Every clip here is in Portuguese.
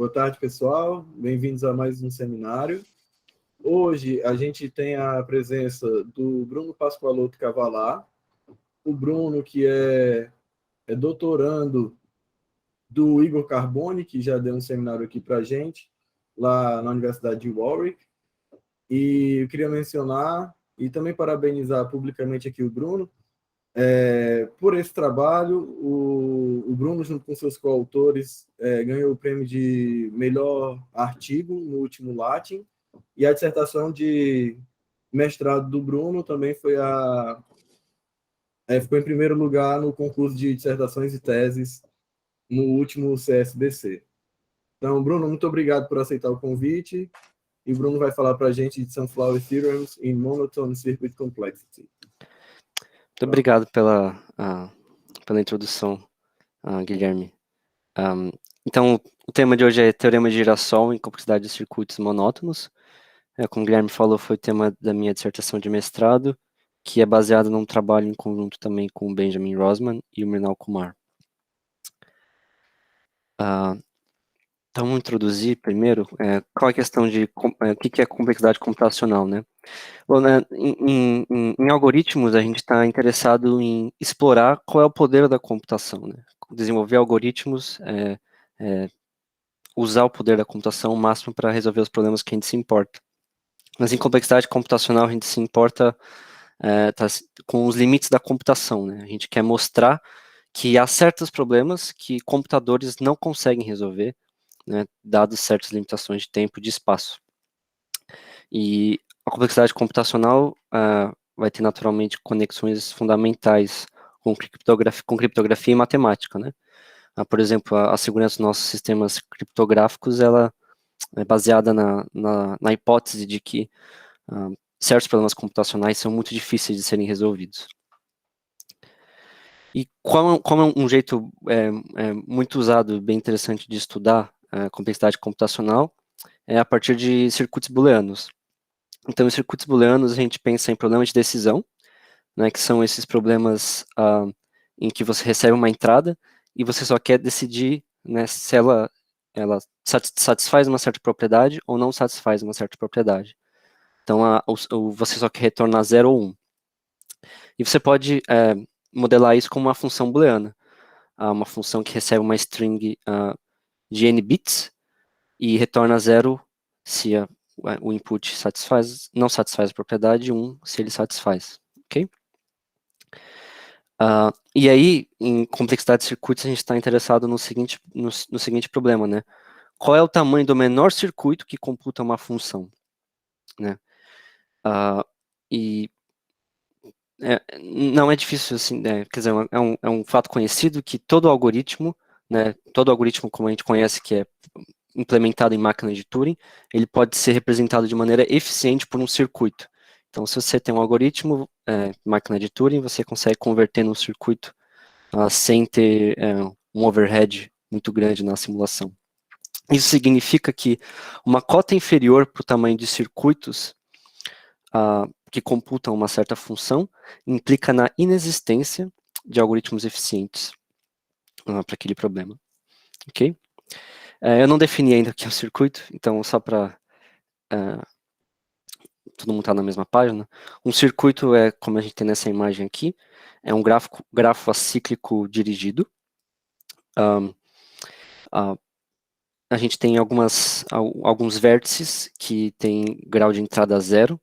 Boa tarde, pessoal. Bem-vindos a mais um seminário. Hoje a gente tem a presença do Bruno Pascoaloto Cavalar, o Bruno que é doutorando do Igor Carboni, que já deu um seminário aqui para a gente, lá na Universidade de Warwick. E eu queria mencionar e também parabenizar publicamente aqui o Bruno, por esse trabalho. O Bruno, junto com seus coautores, ganhou o prêmio de melhor artigo no último Latin, e a dissertação de mestrado do Bruno também ficou em primeiro lugar no concurso de dissertações e teses no último CSBC. Então, Bruno, muito obrigado por aceitar o convite, e o Bruno vai falar para a gente de Sunflower Theorems in Monotone Circuit Complexity. Muito obrigado pela introdução, Guilherme. Então, o tema de hoje é Teorema de Girassol em Complexidade de Circuitos Monótonos. Como o Guilherme falou, foi o tema da minha dissertação de mestrado, que é baseado num trabalho em conjunto também com o Benjamin Rosman e o Mrinal Kumar. Então, vamos introduzir primeiro qual é a questão de o que é complexidade computacional, né? Bom, né, em algoritmos, a gente está interessado em explorar qual é o poder da computação, né? Desenvolver algoritmos, usar o poder da computação ao máximo para resolver os problemas que a gente se importa. Mas em complexidade computacional, a gente se importa com os limites da computação, né? A gente quer mostrar que há certos problemas que computadores não conseguem resolver, né, dadas certas limitações de tempo e de espaço. E a complexidade computacional vai ter naturalmente conexões fundamentais com criptografia e matemática, né? Por exemplo, a segurança dos nossos sistemas criptográficos, ela é baseada na hipótese de que certos problemas computacionais são muito difíceis de serem resolvidos. E como é um jeito muito usado, bem interessante de estudar a complexidade computacional, é a partir de circuitos booleanos. Então, em circuitos booleanos, a gente pensa em problemas de decisão, né, que são esses problemas em que você recebe uma entrada e você só quer decidir, né, se ela satisfaz uma certa propriedade ou não satisfaz uma certa propriedade. Então, você só quer retornar 0 ou 1. E você pode modelar isso como uma função booleana, uma função que recebe uma string de n bits e retorna 0 se o input não satisfaz a propriedade, 1 se ele satisfaz, ok? E aí, em complexidade de circuitos, a gente está interessado no seguinte problema, né? Qual é o tamanho do menor circuito que computa uma função, né? E não é difícil, assim, quer dizer, é um fato conhecido que todo algoritmo, né, todo algoritmo como a gente conhece, que é implementado em máquina de Turing, ele pode ser representado de maneira eficiente por um circuito. Então, se você tem um algoritmo, máquina de Turing, você consegue converter num circuito sem ter um overhead muito grande na simulação. Isso significa que uma cota inferior para o tamanho de circuitos que computam uma certa função implica na inexistência de algoritmos eficientes para aquele problema. Ok? Eu não defini ainda o que é o circuito, então só para todo mundo estar na mesma página. Um circuito é, como a gente tem nessa imagem aqui, é um grafo acíclico dirigido. A gente tem alguns vértices que têm grau de entrada 0,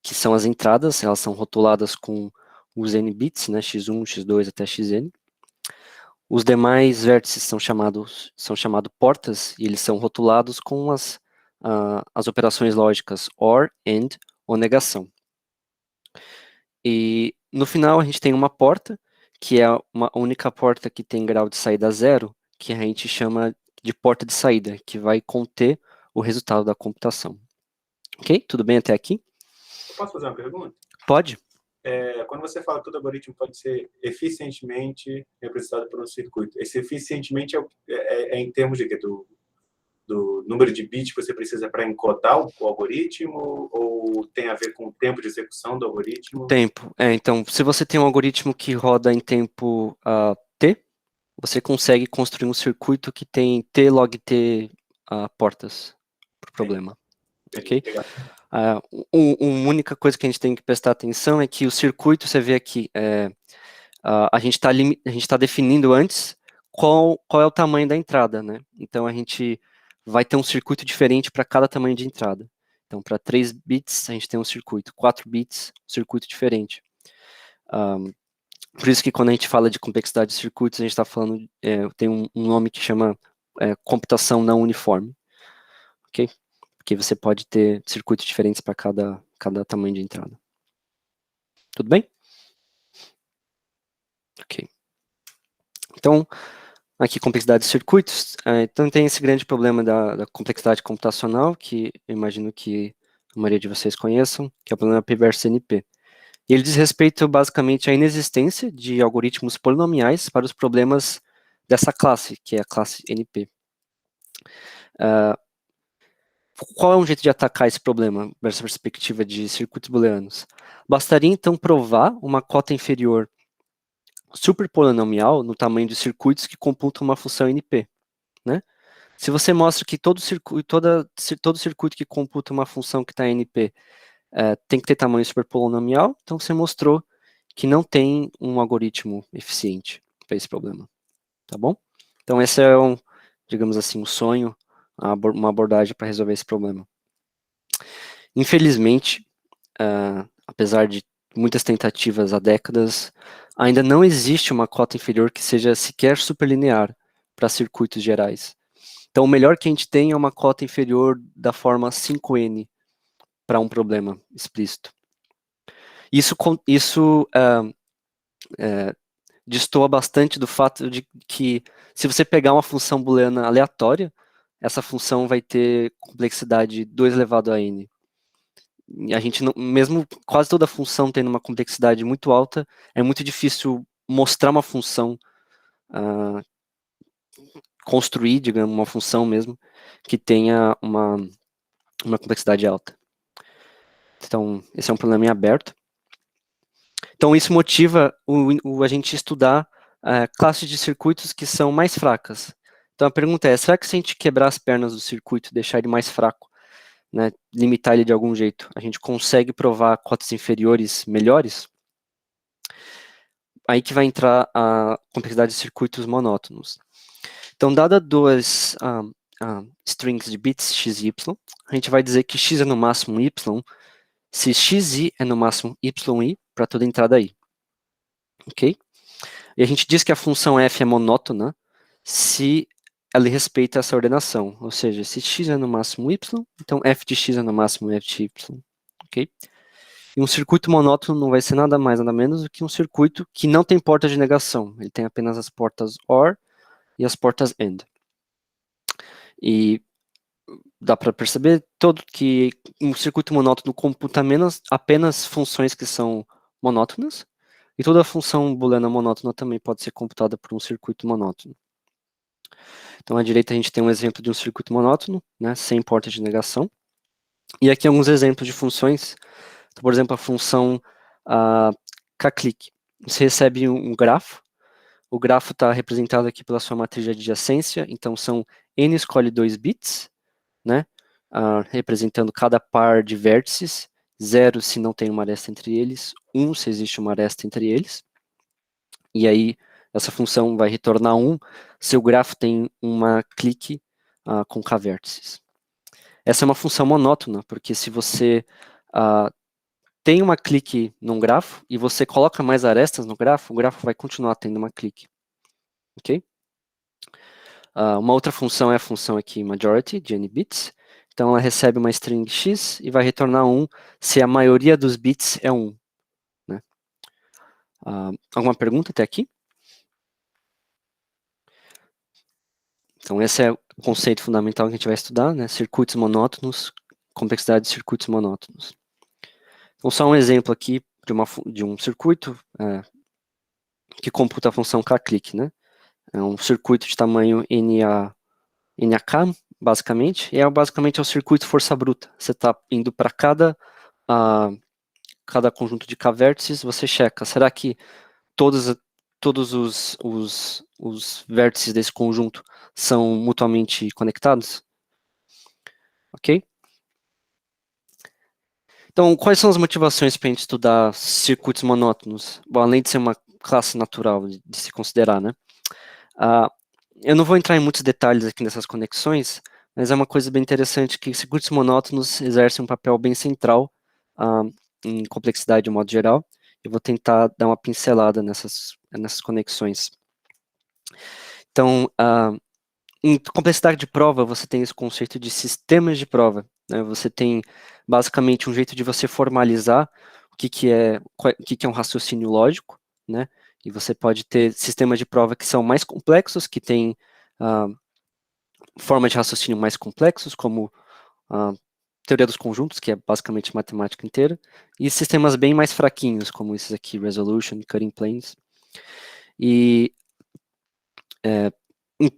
que são as entradas, elas são rotuladas com os n bits, né, x1, x2 até xn. Os demais vértices são chamados portas, e eles são rotulados com as operações lógicas OR, AND ou negação. E no final a gente tem uma porta, que é uma única porta que tem grau de saída 0, que a gente chama de porta de saída, que vai conter o resultado da computação. Ok? Tudo bem até aqui? Eu posso fazer uma pergunta? Pode. Quando você fala que todo algoritmo pode ser eficientemente representado por um circuito, esse eficientemente é em termos de quê? Do número de bits que você precisa para encodar o algoritmo, ou tem a ver com o tempo de execução do algoritmo? Tempo. Então, se você tem um algoritmo que roda em tempo t, você consegue construir um circuito que tem t log t portas para o problema. Ok? Legal. Uma única coisa que a gente tem que prestar atenção é que o circuito, você vê aqui, a gente está definindo antes qual é o tamanho da entrada, né? Então a gente vai ter um circuito diferente para cada tamanho de entrada. Então, para 3 bits, a gente tem um circuito, 4 bits, um circuito diferente. Por isso que quando a gente fala de complexidade de circuitos, a gente está falando, tem um nome que chama computação não uniforme, ok? Porque você pode ter circuitos diferentes para cada tamanho de entrada. Tudo bem? Ok. Então, aqui complexidade de circuitos. Então tem esse grande problema da complexidade computacional, que eu imagino que a maioria de vocês conheçam, que é o problema P versus NP. E ele diz respeito basicamente à inexistência de algoritmos polinomiais para os problemas dessa classe, que é a classe NP. Qual é um jeito de atacar esse problema, dessa perspectiva de circuitos booleanos? Bastaria, então, provar uma cota inferior superpolinomial no tamanho de circuitos que computam uma função NP, né? Se você mostra que todo circuito que computa uma função que está em NP tem que ter tamanho superpolinomial, então você mostrou que não tem um algoritmo eficiente para esse problema, tá bom? Então esse é digamos assim, um sonho, uma abordagem para resolver esse problema. Infelizmente, apesar de muitas tentativas há décadas, ainda não existe uma cota inferior que seja sequer superlinear para circuitos gerais. Então, o melhor que a gente tem é uma cota inferior da forma 5n para um problema explícito. Isso destoa bastante do fato de que, se você pegar uma função booleana aleatória, essa função vai ter complexidade 2 elevado a n. E a gente não, mesmo quase toda função tendo uma complexidade muito alta, é muito difícil mostrar uma função, construir, digamos, uma função mesmo, que tenha uma complexidade alta. Então, esse é um problema em aberto. Então, isso motiva a gente estudar classes de circuitos que são mais fracas. Então, a pergunta é, será que se a gente quebrar as pernas do circuito, deixar ele mais fraco, né, limitar ele de algum jeito, a gente consegue provar cotas inferiores melhores? Aí que vai entrar a complexidade de circuitos monótonos. Então, dada duas strings de bits x e y, a gente vai dizer que x é no máximo y, se xi é no máximo yi para toda entrada i. Ok? E a gente diz que a função f é monótona se ela respeita essa ordenação, ou seja, se x é no máximo y, então f de x é no máximo f de y. Ok? E um circuito monótono não vai ser nada mais, nada menos do que um circuito que não tem porta de negação. Ele tem apenas as portas OR e as portas AND. E dá para perceber que um circuito monótono computa apenas funções que são monótonas, e toda função booleana monótona também pode ser computada por um circuito monótono. Então, à direita a gente tem um exemplo de um circuito monótono, né, sem porta de negação. E aqui alguns exemplos de funções. Então, por exemplo, a função kclick. Você recebe um grafo. O grafo está representado aqui pela sua matriz de adjacência. Então, são n escolhe 2 bits, né, representando cada par de vértices. 0 se não tem uma aresta entre eles. 1 se existe uma aresta entre eles. E aí, essa função vai retornar 1 se o grafo tem uma clique com k vértices. Essa é uma função monótona, porque se você tem uma clique num grafo e você coloca mais arestas no grafo, o grafo vai continuar tendo uma clique. Ok? Uma outra função é a função aqui majority, de n bits. Então, ela recebe uma string x e vai retornar 1 se a maioria dos bits é 1. Né? Alguma pergunta até aqui? Então, esse é o conceito fundamental que a gente vai estudar, né? Circuitos monótonos, complexidade de circuitos monótonos. Então, só um exemplo aqui de um circuito que computa a função kclick, né? É um circuito de tamanho NAK, basicamente, e basicamente é o circuito força bruta. Você está indo para cada conjunto de k vértices, você checa, será que todos os vértices desse conjunto são mutuamente conectados? ok? Então, quais são as motivações para a gente estudar circuitos monótonos? Bom, além de ser uma classe natural de se considerar, né? Eu não vou entrar em muitos detalhes aqui nessas conexões, mas é uma coisa bem interessante que circuitos monótonos exercem um papel bem central em complexidade de modo geral. Eu vou tentar dar uma pincelada nessas conexões. Então, em complexidade de prova, você tem esse conceito de sistemas de prova, né? Você tem, basicamente, um jeito de você formalizar o que é um raciocínio lógico, né? E você pode ter sistemas de prova que são mais complexos, que têm formas de raciocínio mais complexos, como a teoria dos conjuntos, que é basicamente matemática inteira, e sistemas bem mais fraquinhos, como esses aqui, resolution, cutting planes. E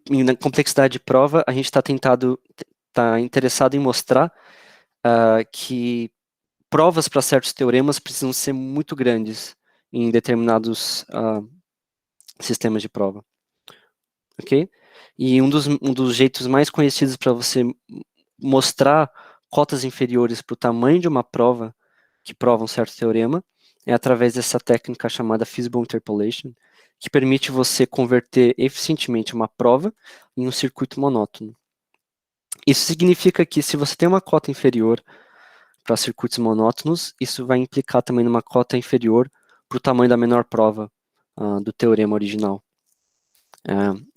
na complexidade de prova, a gente está interessado em mostrar que provas para certos teoremas precisam ser muito grandes em determinados sistemas de prova, ok? E um dos jeitos mais conhecidos para você mostrar cotas inferiores para o tamanho de uma prova que prova um certo teorema é através dessa técnica chamada feasible interpolation, que permite você converter eficientemente uma prova em um circuito monótono. Isso significa que se você tem uma cota inferior para circuitos monótonos, isso vai implicar também numa cota inferior para o tamanho da menor prova do teorema original.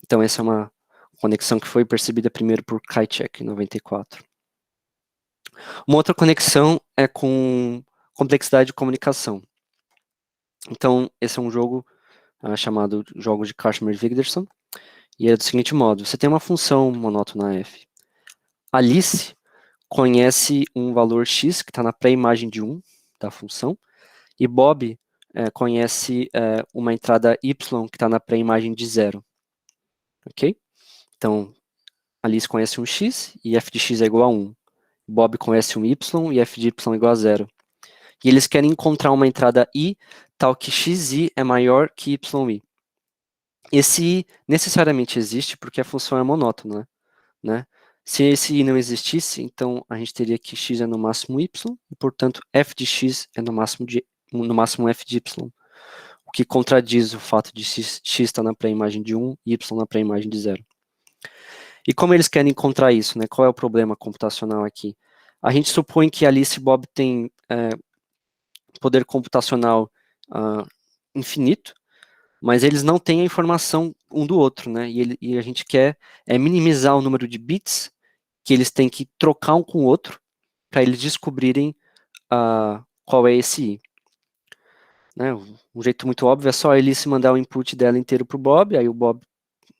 Então essa é uma conexão que foi percebida primeiro por Kajcek, em 94. Uma outra conexão é com complexidade de comunicação. Então, esse é um jogo chamado jogo de Kashmir-Wigderson, e é do seguinte modo: você tem uma função monótona f. Alice conhece um valor x que está na pré-imagem de 1 da função, e Bob conhece uma entrada y que está na pré-imagem de 0. Ok? Então, Alice conhece um x e f de x é igual a 1. Bob conhece um y e f de y é igual a 0. E eles querem encontrar uma entrada i tal que xi é maior que yi. Esse i necessariamente existe porque a função é monótona, né? Se esse i não existisse, então a gente teria que x é no máximo y, e portanto f de x é no máximo f de y, o que contradiz o fato de x estar na pré-imagem de 1 e y na pré-imagem de 0. E como eles querem encontrar isso, né? Qual é o problema computacional aqui? A gente supõe que Alice e Bob têm poder computacional infinito, mas eles não têm a informação um do outro, né? E a gente quer minimizar o número de bits que eles têm que trocar um com o outro para eles descobrirem qual é esse i. Né? Um jeito muito óbvio é só a Alice mandar o input dela inteiro para o Bob, aí o Bob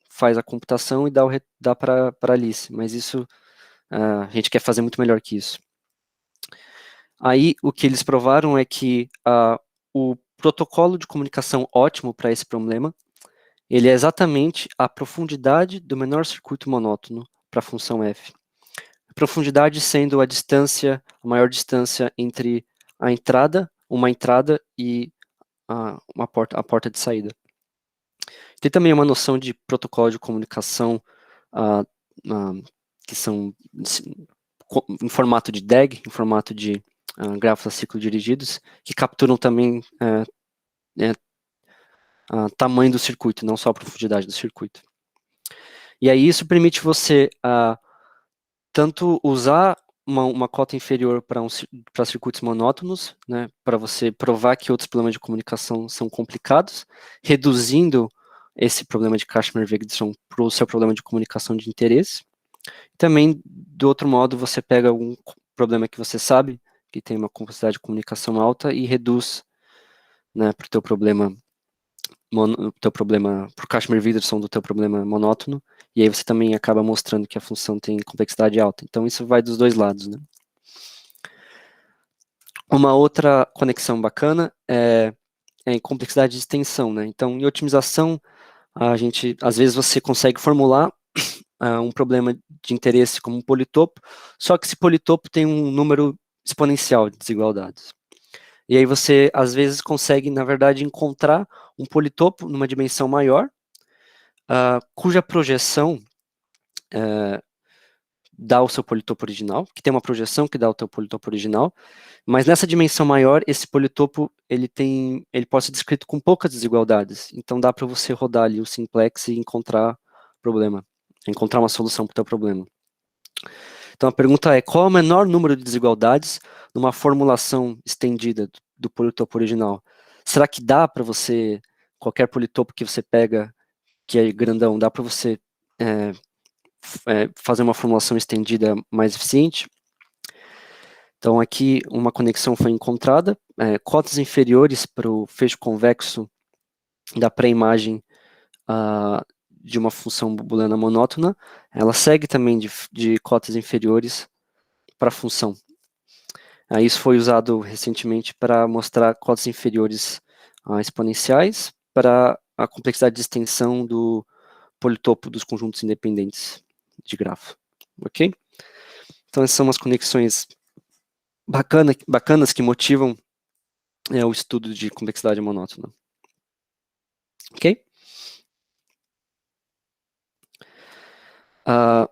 faz a computação e dá para a Alice, mas isso a gente quer fazer muito melhor que isso. Aí o que eles provaram é que o protocolo de comunicação ótimo para esse problema, ele é exatamente a profundidade do menor circuito monótono para a função f. A profundidade sendo a maior distância entre uma entrada e a porta de saída. Tem também uma noção de protocolo de comunicação que são em formato de DAG, em formato de grafos a ciclo dirigidos, que capturam também tamanho do circuito, não só a profundidade do circuito. E aí isso permite você tanto usar uma cota inferior para circuitos monótonos, né, para você provar que outros problemas de comunicação são complicados, reduzindo esse problema de Kashmir-Wigderson para o seu problema de comunicação de interesse. Também, do outro modo, você pega algum problema que você sabe que tem uma complexidade de comunicação alta e reduz, né, para o teu problema para o Kashmir-Wigderson do teu problema monótono, e aí você também acaba mostrando que a função tem complexidade alta. Então isso vai dos dois lados, né? Uma outra conexão bacana é em complexidade de extensão, né? Então, em otimização, às vezes você consegue formular um problema de interesse como um politopo, só que esse politopo tem um número exponencial de desigualdades. E aí você, às vezes, consegue, na verdade, encontrar um politopo numa dimensão maior, cuja projeção dá o seu politopo original, que tem uma projeção que dá o teu politopo original, mas nessa dimensão maior, esse politopo, ele pode ser descrito com poucas desigualdades, então dá para você rodar ali o simplex e encontrar uma solução para o teu problema. Então a pergunta é, qual é o menor número de desigualdades numa formulação estendida do politopo original? Será que dá para você, qualquer politopo que você pega, que é grandão, dá para você fazer uma formulação estendida mais eficiente? Então aqui uma conexão foi encontrada, cotas inferiores para o fecho convexo da pré-imagem de uma função booleana monótona, ela segue também de cotas inferiores para a função. Isso foi usado recentemente para mostrar cotas inferiores exponenciais para a complexidade de extensão do politopo dos conjuntos independentes de grafo. Ok? Então essas são umas conexões bacanas que motivam o estudo de complexidade monótona. Ok? As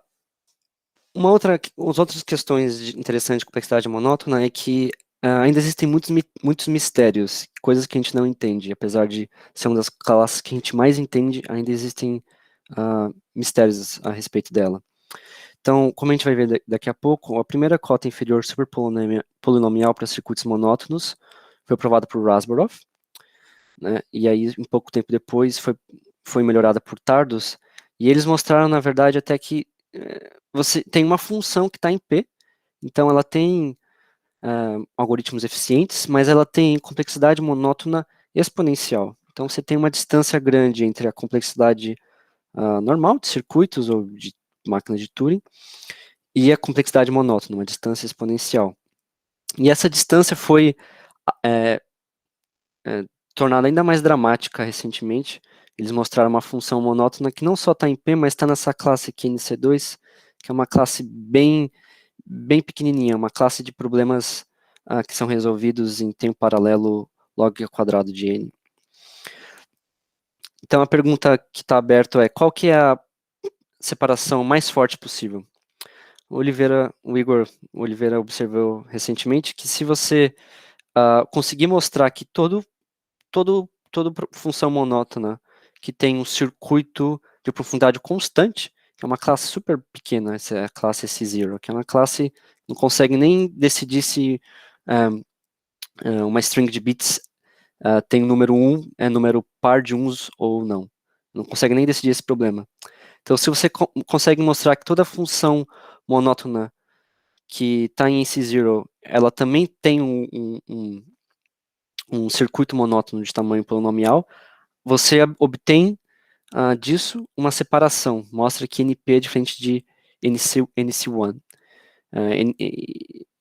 outras questões interessantes de complexidade monótona é que ainda existem muitos mistérios, coisas que a gente não entende. Apesar de ser uma das classes que a gente mais entende, ainda existem mistérios a respeito dela. Então, como a gente vai ver daqui a pouco, a primeira cota inferior superpolinomial para circuitos monótonos foi aprovada por Rasborov, né, e aí, um pouco tempo depois, foi melhorada por Tardos, e eles mostraram, na verdade, até que você tem uma função que está em P, então ela tem algoritmos eficientes, mas ela tem complexidade monótona exponencial. Então você tem uma distância grande entre a complexidade normal de circuitos ou de máquinas de Turing e a complexidade monótona, uma distância exponencial. E essa distância foi tornada ainda mais dramática recentemente. Eles mostraram uma função monótona que não só está em P, mas está nessa classe aqui, NC2, que é uma classe bem pequenininha, uma classe de problemas que são resolvidos em tempo paralelo log ao quadrado de n. Então a pergunta que está aberta é, qual que é a separação mais forte possível? O Igor Oliveira observou recentemente que se você conseguir mostrar que toda função monótona que tem um circuito de profundidade constante, que é uma classe super pequena, essa é a classe S0, que é uma classe que não consegue nem decidir se uma string de bits tem o número 1, é número par de uns ou não. Não consegue nem decidir esse problema. Então, se você consegue mostrar que toda função monótona que está em S0, ela também tem um circuito monótono de tamanho polinomial, você obtém disso uma separação. Mostra que NP é diferente de NC1.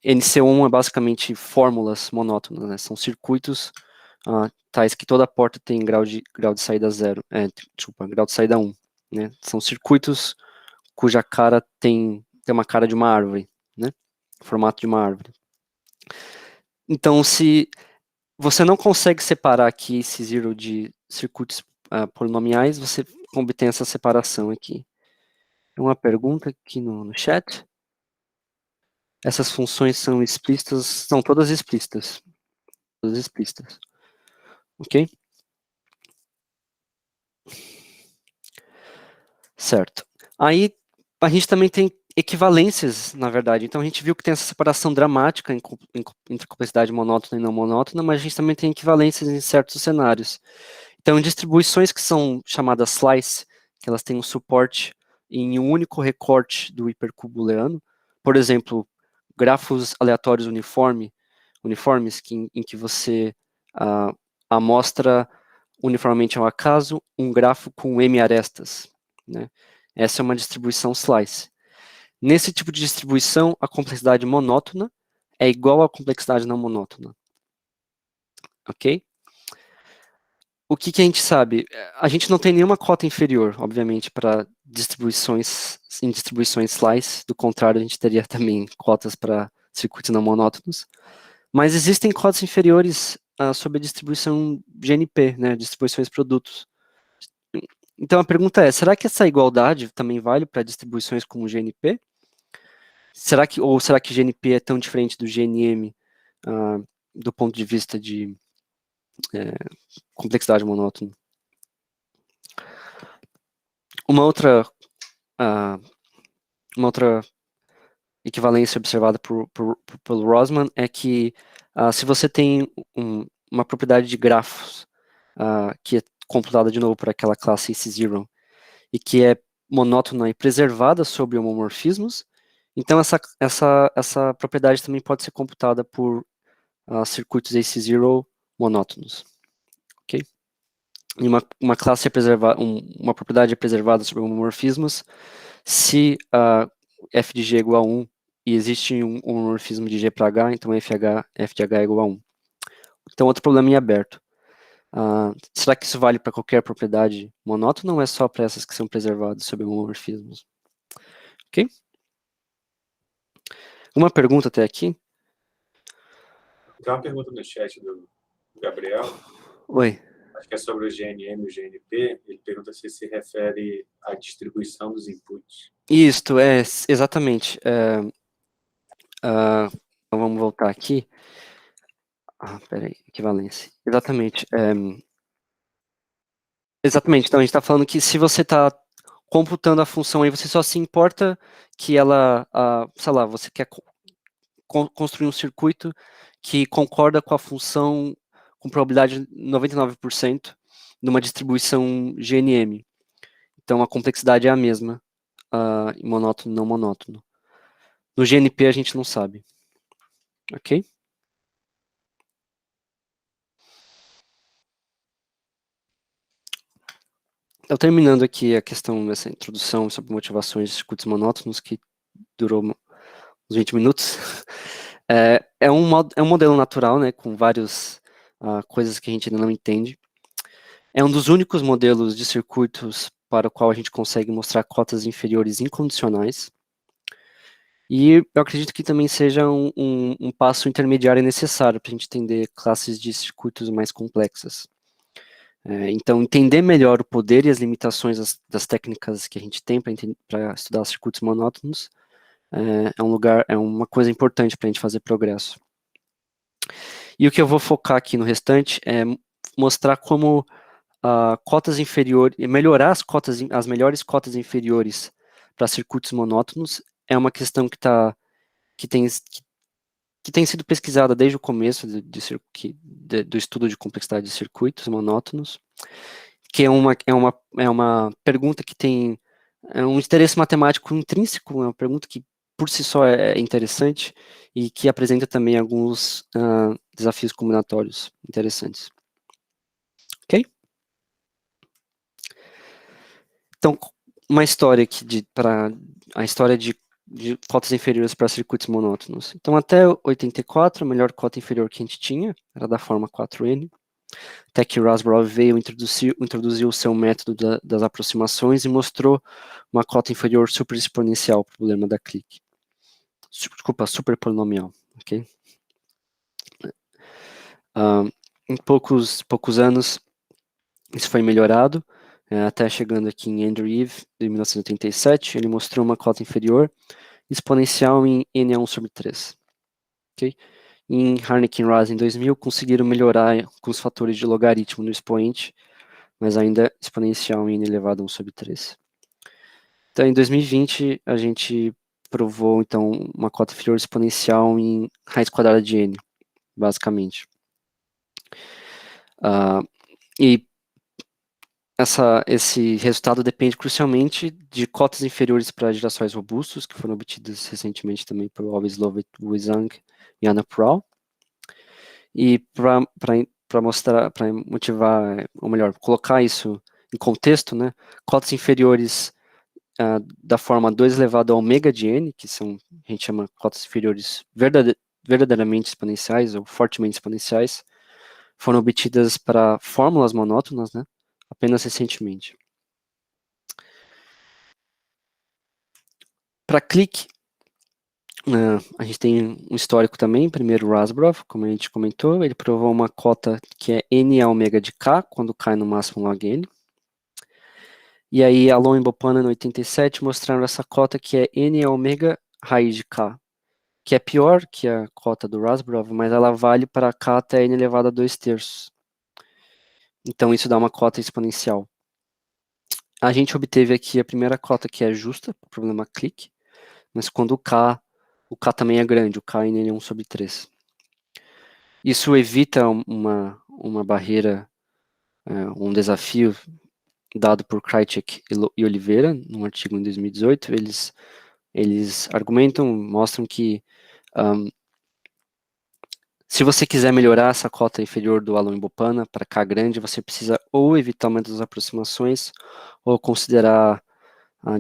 NC1 é basicamente fórmulas monótonas, né? São circuitos tais que toda porta tem grau de saída 0, grau de saída 1. Né? São circuitos cuja cara tem uma cara de uma árvore, né? Formato de uma árvore. Então, se você não consegue separar aqui esse zero de circuitos polinomiais, você obtém essa separação aqui. Uma pergunta aqui no chat. Essas funções são explícitas, são todas explícitas. Todas explícitas. Ok? Certo. Aí, a gente também tem equivalências, na verdade. Então, a gente viu que tem essa separação dramática entre complexidade monótona e não monótona, mas a gente também tem equivalências em certos cenários. Então, em distribuições que são chamadas slice, que elas têm um suporte em um único recorte do hipercubo booleano, por exemplo, grafos aleatórios uniformes, em que você amostra uniformemente ao acaso um grafo com m arestas, né? Essa é uma distribuição slice. Nesse tipo de distribuição, a complexidade monótona é igual à complexidade não monótona. Ok? O que a gente sabe? A gente não tem nenhuma cota inferior, obviamente, para distribuições slice, do contrário, a gente teria também cotas para circuitos não monótonos. Mas existem cotas inferiores sobre a distribuição GNP, né, distribuições produtos. Então a pergunta é, será que essa igualdade também vale para distribuições como GNP? será que GNP é tão diferente do GNM do ponto de vista de complexidade monótona? Uma outra equivalência observada pelo Rosman é que se você tem uma propriedade de grafos que é computada de novo por aquela classe AC0 e que é monótona e preservada sobre homomorfismos, então essa propriedade também pode ser computada por circuitos AC0 monótonos, ok? E uma classe uma propriedade é preservada sobre homomorfismos se f de g é igual a 1 e existe um homomorfismo de g para h, então f de h é igual a 1. Então, outro problema em aberto. Será que isso vale para qualquer propriedade monótona ou é só para essas que são preservadas sob homomorfismos? Ok? Uma pergunta até aqui? Tem uma pergunta no chat do Gabriel. Oi. Acho que é sobre o GNM e o GNP. Ele pergunta se refere à distribuição dos inputs. Isto, exatamente. Então vamos voltar aqui. Peraí, equivalência. Exatamente. Exatamente, então a gente está falando que se você está computando a função aí, você só se importa que ela, sei lá, você quer construir um circuito que concorda com a função com probabilidade de 99% numa distribuição GNM. Então a complexidade é a mesma, em monótono e não monótono. No GNP a gente não sabe. Ok? Então, terminando aqui a questão dessa introdução sobre motivações de circuitos monótonos, que durou uns 20 minutos. É um modelo natural, né, com várias coisas que a gente ainda não entende. É um dos únicos modelos de circuitos para o qual a gente consegue mostrar cotas inferiores incondicionais. E eu acredito que também seja um passo intermediário necessário para a gente entender classes de circuitos mais complexas. Então, entender melhor o poder e as limitações das técnicas que a gente tem para estudar circuitos monótonos é uma coisa importante para a gente fazer progresso. E o que eu vou focar aqui no restante é mostrar como cotas inferiores, melhorar as melhores cotas inferiores para circuitos monótonos é uma questão que tem sido pesquisada desde o começo do estudo de complexidade de circuitos monótonos, que é uma pergunta que tem um interesse matemático intrínseco, é uma pergunta que por si só é interessante e que apresenta também alguns desafios combinatórios interessantes. Ok? Então, uma história aqui a história de cotas inferiores para circuitos monótonos. Então, até 84, a melhor cota inferior que a gente tinha era da forma 4N, até que Rasbarov veio introduziu o seu método das aproximações e mostrou uma cota inferior superexponencial para o problema da clique. Desculpa, superpolinomial, ok? Em poucos anos, isso foi melhorado, até chegando aqui em Andrew Eve, de 1987, ele mostrou uma cota inferior exponencial em N1/3. Okay? Em Harnick e Raz, em 2000, conseguiram melhorar com os fatores de logaritmo no expoente, mas ainda exponencial em N elevado a 1/3. Então, em 2020, a gente provou, então, uma cota inferior exponencial em raiz quadrada de N, basicamente. E esse resultado depende crucialmente de cotas inferiores para girassóis robustos, que foram obtidas recentemente também por Alves Lovett, Wu Zhang e Anna Proul. E para mostrar, para motivar, ou melhor, colocar isso em contexto, né, cotas inferiores da forma 2 elevado a ômega de n, que são, a gente chama cotas inferiores verdadeiramente exponenciais ou fortemente exponenciais, foram obtidas para fórmulas monótonas, né, apenas recentemente. Para clique, a gente tem um histórico também, primeiro Rasbarov, como a gente comentou, ele provou uma cota que é n a ômega de k, quando cai no máximo log n. E aí, Alon e Bopanan, em 87, mostraram essa cota que é n a ômega raiz de k, que é pior que a cota do Rasburov, mas ela vale para k até n elevado a 2/3. Então isso dá uma cota exponencial. A gente obteve aqui a primeira cota que é justa, para o problema clique, mas quando o k também é grande, o k n é 1/3. Isso evita uma barreira, um desafio dado por Krajicek e Oliveira, num artigo em 2018. Eles argumentam, mostram que se você quiser melhorar essa cota inferior do Aloim-Bopana para K grande, você precisa ou evitar aumento das aproximações ou considerar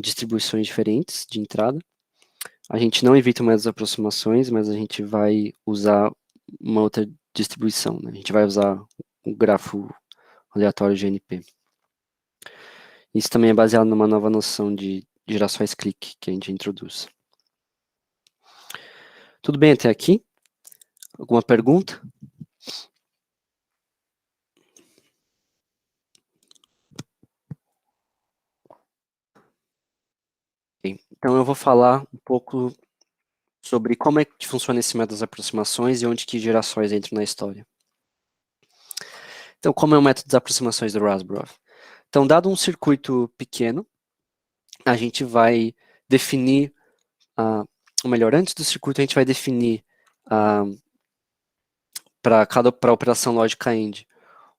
distribuições diferentes de entrada. A gente não evita mais as aproximações, mas a gente vai usar uma outra distribuição, né? A gente vai usar o grafo aleatório GNP. Isso também é baseado numa nova noção de gerações clique que a gente introduz. Tudo bem até aqui? Alguma pergunta? Então eu vou falar um pouco sobre como é que funciona esse método das aproximações e onde que gerações entram na história. Então, como é o método das aproximações do Rasburov? Então, dado um circuito pequeno, a gente vai definir, ou melhor, antes do circuito, a gente vai definir para a operação lógica AND,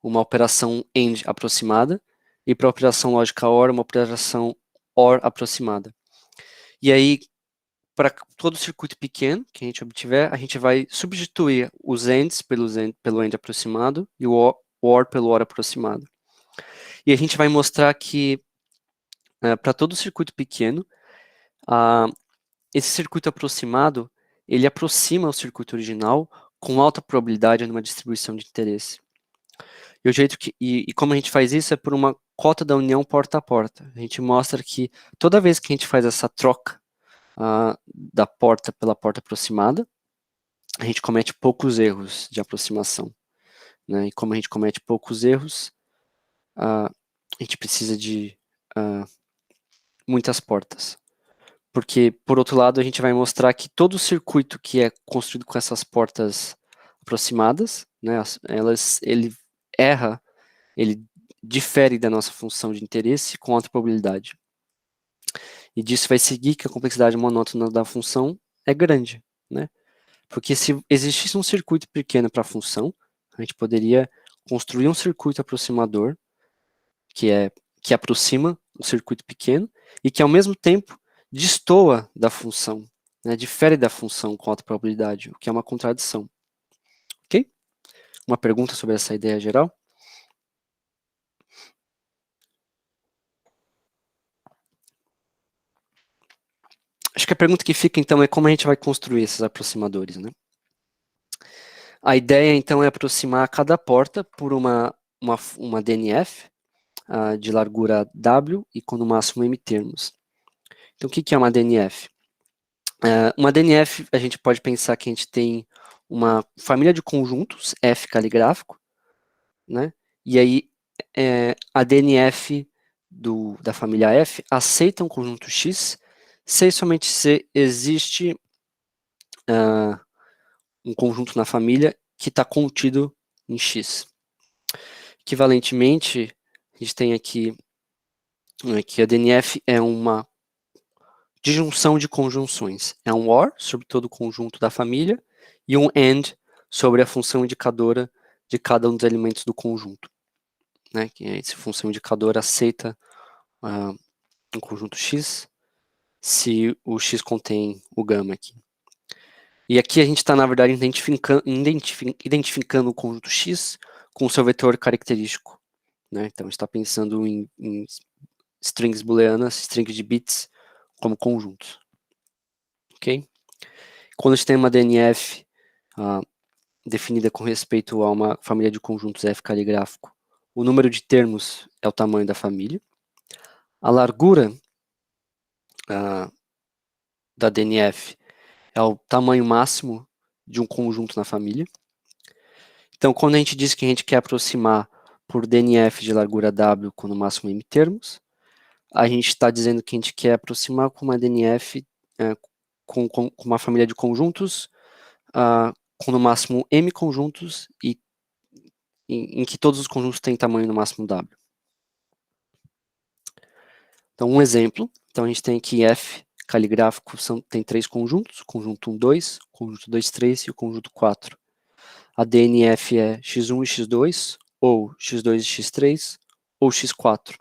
uma operação AND aproximada, e para a operação lógica OR, uma operação OR aproximada. E aí, para todo circuito pequeno que a gente obtiver, a gente vai substituir os ANDs pelo AND aproximado e o OR pelo OR aproximado. E a gente vai mostrar que, para todo circuito pequeno, esse circuito aproximado, ele aproxima o circuito original com alta probabilidade numa distribuição de interesse. E o jeito e como a gente faz isso é por uma cota da união porta a porta. A gente mostra que toda vez que a gente faz essa troca da porta pela porta aproximada, a gente comete poucos erros de aproximação, né? E como a gente comete poucos erros, a gente precisa de muitas portas. Porque, por outro lado, a gente vai mostrar que todo o circuito que é construído com essas portas aproximadas, né, ele erra, ele difere da nossa função de interesse com alta probabilidade. E disso vai seguir que a complexidade monótona da função é grande, né? Porque se existisse um circuito pequeno para a função, a gente poderia construir um circuito aproximador que aproxima um circuito pequeno e que, ao mesmo tempo, destoa da função, né? Difere da função com alta probabilidade, o que é uma contradição. Ok? Uma pergunta sobre essa ideia geral? Acho que a pergunta que fica, então, é como a gente vai construir esses aproximadores, né? A ideia, então, é aproximar cada porta por uma DNF de largura W e com no máximo M termos. Então, o que é uma DNF? Uma DNF, a gente pode pensar que a gente tem uma família de conjuntos, F caligráfico, né? E aí, a DNF da família F aceita um conjunto X se somente se existe um conjunto na família que está contido em X. Equivalentemente, a gente tem aqui que a DNF é uma disjunção de conjunções. É um OR sobre todo o conjunto da família e um AND sobre a função indicadora de cada um dos elementos do conjunto. Né? Que essa função indicadora aceita um conjunto X se o X contém o gama aqui. E aqui a gente está, na verdade, identificando o conjunto X com o seu vetor característico. Né? Então, a gente está pensando em strings booleanas, strings de bits, como conjuntos. Ok? Quando a gente tem uma DNF definida com respeito a uma família de conjuntos F caligráfico, o número de termos é o tamanho da família. A largura da DNF é o tamanho máximo de um conjunto na família. Então, quando a gente diz que a gente quer aproximar por DNF de largura W com no máximo M termos, a gente está dizendo que a gente quer aproximar com uma DNF com uma família de conjuntos com no máximo m conjuntos e em que todos os conjuntos têm tamanho no máximo W. Então, um exemplo. Então, a gente tem aqui F caligráfico, tem 3 conjuntos, conjunto 1, 2, conjunto 2, 3 e o conjunto 4. A DNF é x1 e x2, ou x2 e x3, ou x4.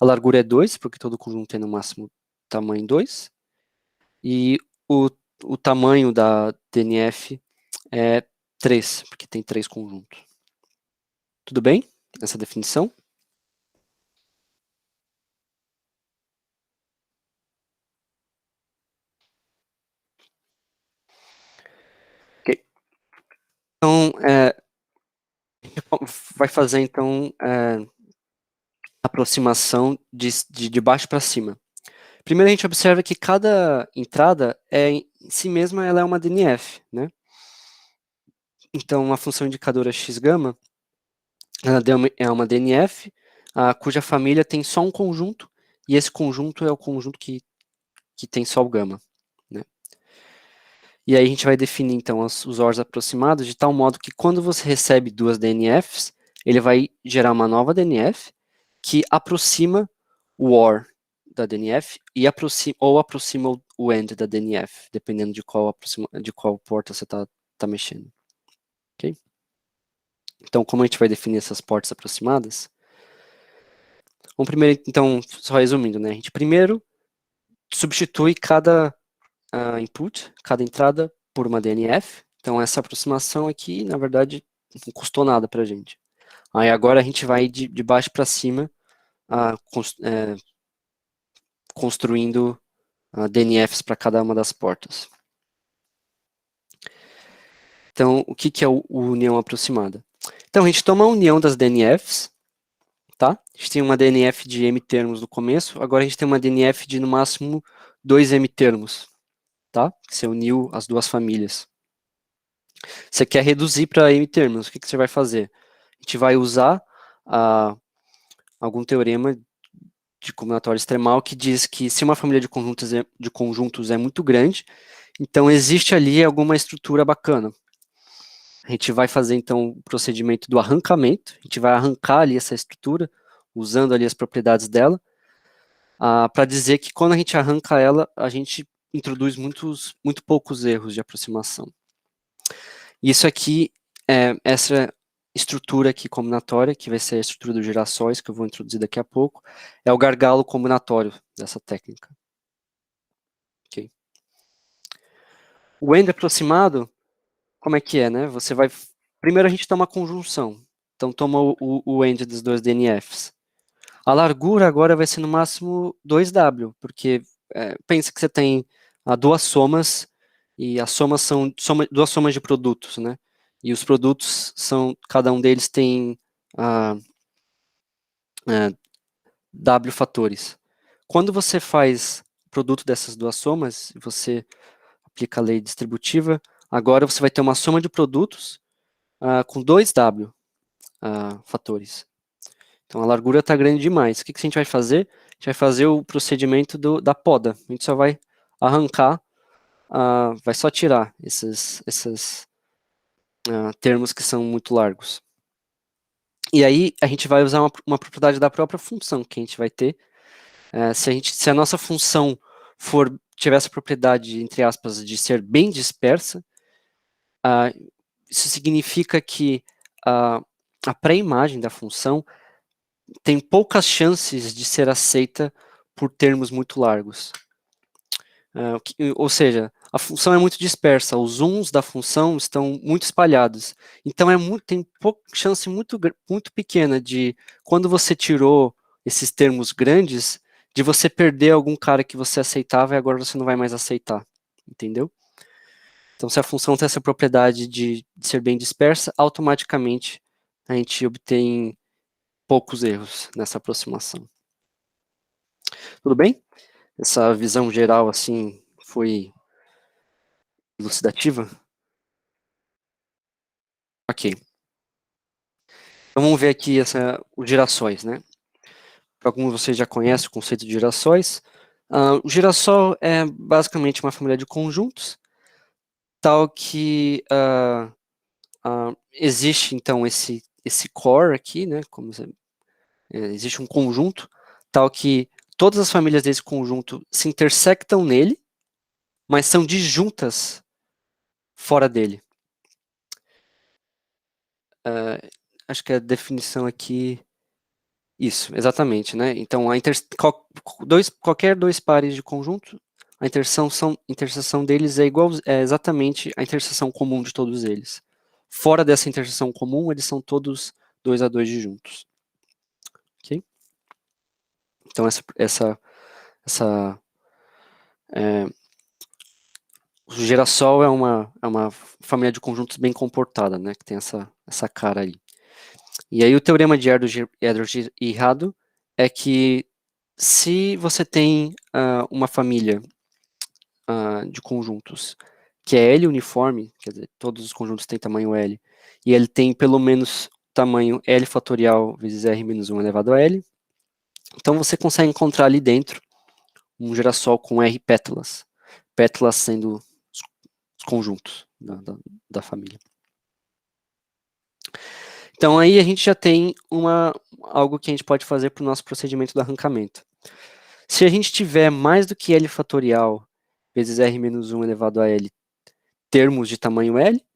A largura é 2, porque todo conjunto tem no máximo tamanho 2. E o tamanho da DNF é 3, porque tem 3 conjuntos. Tudo bem? Essa definição? Ok. Então, vai fazer, então, aproximação de baixo para cima. Primeiro, a gente observa que cada entrada, em si mesma, ela é uma DNF, né? Então, a função indicadora x-gama, ela é uma DNF, cuja família tem só um conjunto, e esse conjunto é o conjunto que tem só o gama, né? E aí a gente vai definir, então, os ORs aproximados de tal modo que quando você recebe duas DNFs, ele vai gerar uma nova DNF que aproxima o OR da DNF e aproxima o AND da DNF, dependendo de qual porta você está mexendo. Ok? Então, como a gente vai definir essas portas aproximadas? Vamos primeiro, então, só resumindo, né? A gente primeiro substitui cada input, cada entrada, por uma DNF. Então, essa aproximação aqui, na verdade, não custou nada para a gente. Aí agora a gente vai de baixo para cima, construindo DNFs para cada uma das portas. Então, o que é o união aproximada? Então, a gente toma a união das DNFs, tá? A gente tem uma DNF de m termos no começo, agora a gente tem uma DNF de, no máximo, 2 m termos, tá? Você uniu as duas famílias. Você quer reduzir para m termos, o que você vai fazer? A gente vai usar algum teorema de combinatória extremal que diz que se uma família de conjuntos é muito grande, então existe ali alguma estrutura bacana. A gente vai fazer, então, o procedimento do arrancamento, a gente vai arrancar ali essa estrutura, usando ali as propriedades dela, para dizer que quando a gente arranca ela, a gente introduz muito poucos erros de aproximação. Isso aqui, essa estrutura aqui combinatória, que vai ser a estrutura dos girassóis, que eu vou introduzir daqui a pouco, é o gargalo combinatório dessa técnica. Okay. O AND aproximado, como é que é, né? Você vai... Primeiro a gente toma a conjunção. Então toma o AND dos dois DNFs. A largura agora vai ser no máximo 2W, porque pensa que você tem duas somas, e as somas são duas somas de produtos, né? E os produtos são, cada um deles tem W fatores. Quando você faz o produto dessas duas somas, você aplica a lei distributiva, agora você vai ter uma soma de produtos com 2W fatores. Então a largura está grande demais. O que a gente vai fazer? A gente vai fazer o procedimento da poda. A gente só vai arrancar, vai só tirar esses termos que são muito largos. E aí a gente vai usar uma propriedade da própria função que a gente vai ter. Se a nossa função tiver essa propriedade, entre aspas, de ser bem dispersa, isso significa que a pré-imagem da função tem poucas chances de ser aceita por termos muito largos. Ou seja, a função é muito dispersa, os zooms da função estão muito espalhados. Então tem chance muito pequena de, quando você tirou esses termos grandes, de você perder algum cara que você aceitava e agora você não vai mais aceitar. Entendeu? Então, se a função tem essa propriedade de ser bem dispersa, automaticamente a gente obtém poucos erros nessa aproximação. Tudo bem? Essa visão geral, assim, foi elucidativa? Ok. Então, vamos ver aqui os girassóis, né? Alguns de vocês já conhecem o conceito de girassóis. O girassol é basicamente uma família de conjuntos, tal que existe, então, esse core aqui, né, existe um conjunto, tal que todas as famílias desse conjunto se intersectam nele, mas são disjuntas fora dele. Acho que a definição aqui... Isso, exatamente, né? Então, qualquer dois pares de conjunto, a interseção deles é exatamente a interseção comum de todos eles. Fora dessa interseção comum, eles são todos 2 a 2 disjuntos. Ok? Então, o girassol é uma família de conjuntos bem comportada, né? Que tem essa cara aí. E aí o teorema de Erdős-Irado é que se você tem uma família de conjuntos que é L uniforme, quer dizer, todos os conjuntos têm tamanho L, e ele tem pelo menos tamanho L fatorial vezes R menos 1 elevado a L, então você consegue encontrar ali dentro um girassol com R pétalas, pétalas sendo os conjuntos da família. Então aí a gente já tem algo que a gente pode fazer para o nosso procedimento do arrancamento. Se a gente tiver mais do que L fatorial vezes R menos 1 elevado a L termos de tamanho L,